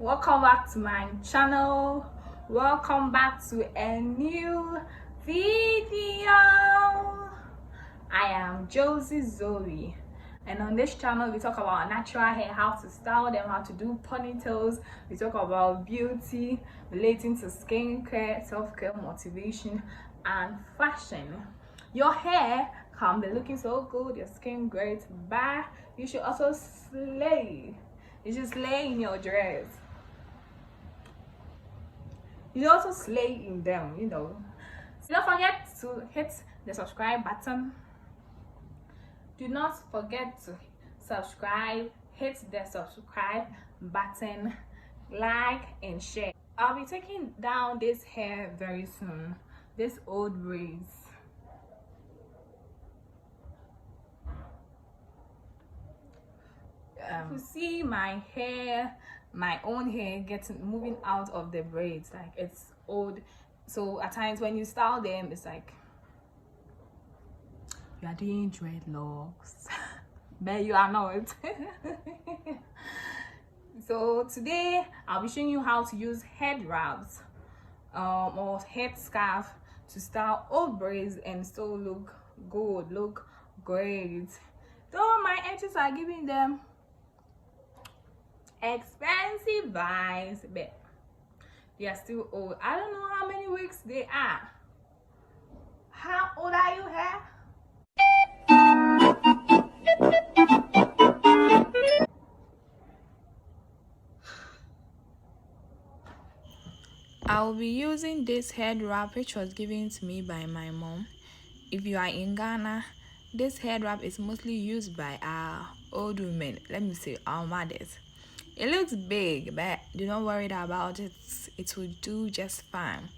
Welcome back to my channel. Welcome back to a new video. I am Josie Zoe, and on this channel we talk about natural hair, how to style them, how to do ponytails. We talk about beauty relating to skincare, self-care, motivation and fashion. Your hair can be looking so good, your skin great, but you should also slay. You should slay in your dress. You also slay in them, So don't forget to hit the subscribe button. Do not forget to subscribe, hit the subscribe button, like and share. I'll be taking down this hair very soon, this old braids. You see my hair, my own hair moving out of the braids, like it's old. So at times when you style them, it's like you are doing dreadlocks but you are not. So today I'll be showing you how to use head wraps or head scarf to style old braids and still look good, look great. Though my edges are giving them expensive vibes, but they are still old. I don't know how many weeks they are. How old are you, hair? I'll be using this head wrap which was given to me by my mom. If you are in Ghana, this head wrap is mostly used by our old women, let me say our mothers. It looks big, but do not worry about it. It will do just fine.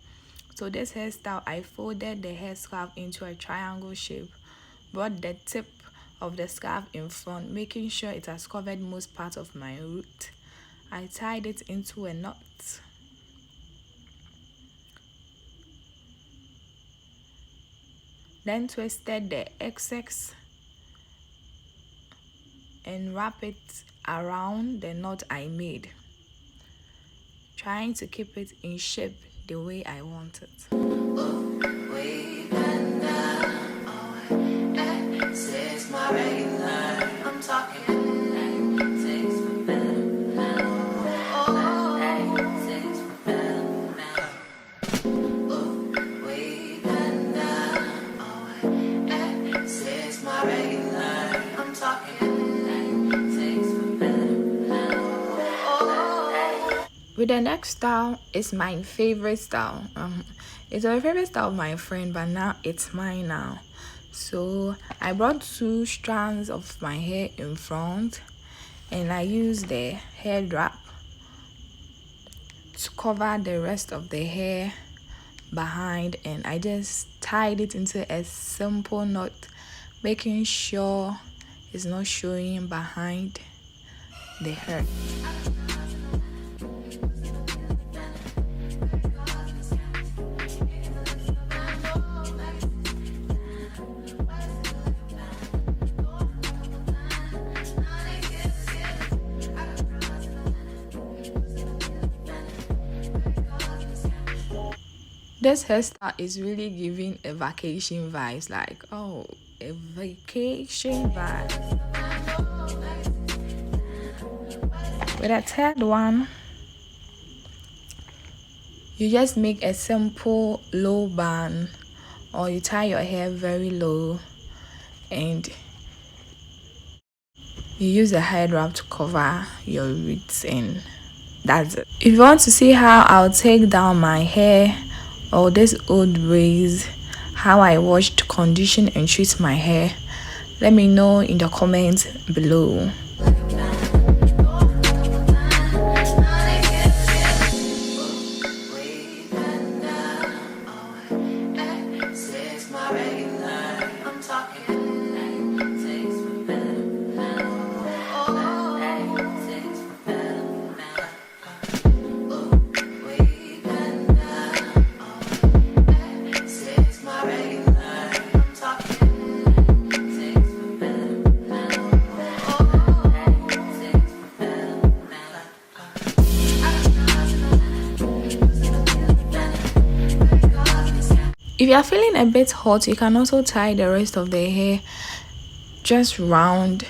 So this hairstyle, I folded the hair scarf into a triangle shape, brought the tip of the scarf in front, making sure it has covered most part of my root. I tied it into a knot. Then twisted the excess and wrap it around the knot I made, trying to keep it in shape the way I want it. With the next style is my favorite style. It's a favorite style of my friend, but now it's mine now. So I brought 2 strands of my hair in front, and I used the head wrap to cover the rest of the hair behind, and I just tied it into a simple knot, making sure it's not showing behind the hair. This hairstyle is really giving a vacation vibes, like, oh, a vacation vibe. With a third one, you just make a simple low bun, or you tie your hair very low and you use a head wrap to cover your roots, and that's it. If you want to see how I'll take down my hair or this old braids, how I washed, condition and treat my hair, let me know in the comments below. If you are feeling a bit hot, you can also tie the rest of the hair just round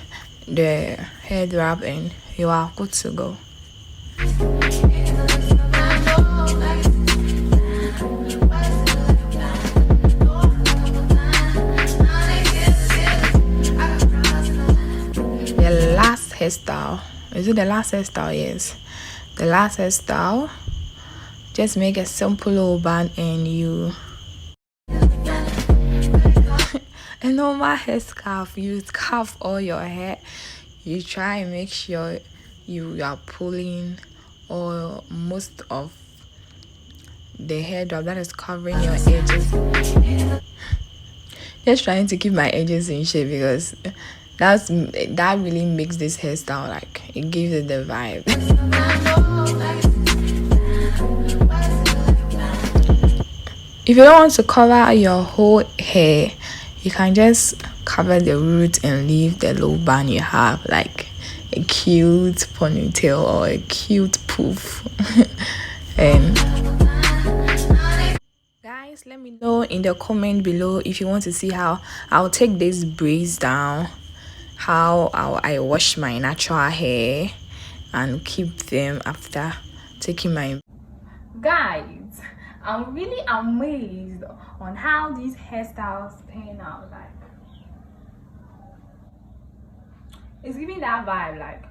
the head wrap and you are good to go. The last hairstyle, is it the last hairstyle? Yes, the last hairstyle. Just make a simple little band and you a normal hair scarf. You scarf all your hair. You try and make sure you are pulling or most of the hair drop that is covering your edges. Just trying to keep my edges in shape because that really makes this hairstyle, like, it gives it the vibe. If you don't want to cover your whole hair, you can just cover the root and leave the low band you have, like a cute ponytail or a cute poof. And guys, let me know in the comment below if you want to see how I'll take these braids down, how I wash my natural hair and keep them after taking my... Guys, I'm really amazed on how these hairstyles pan out. Like, it's giving that vibe, like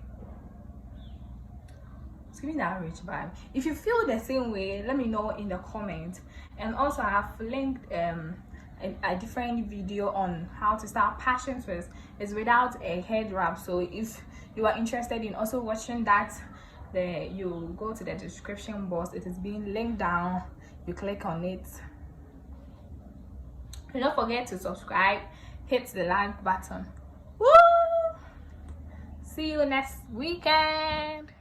it's giving that rich vibe. If you feel the same way, let me know in the comments. And also I have linked a different video on how to start passion twists. It's without a head wrap, so if you are interested in also watching that, you go to the description box. It is being linked down. You click on it. And don't forget to subscribe, hit the like button. Woo! See you next weekend.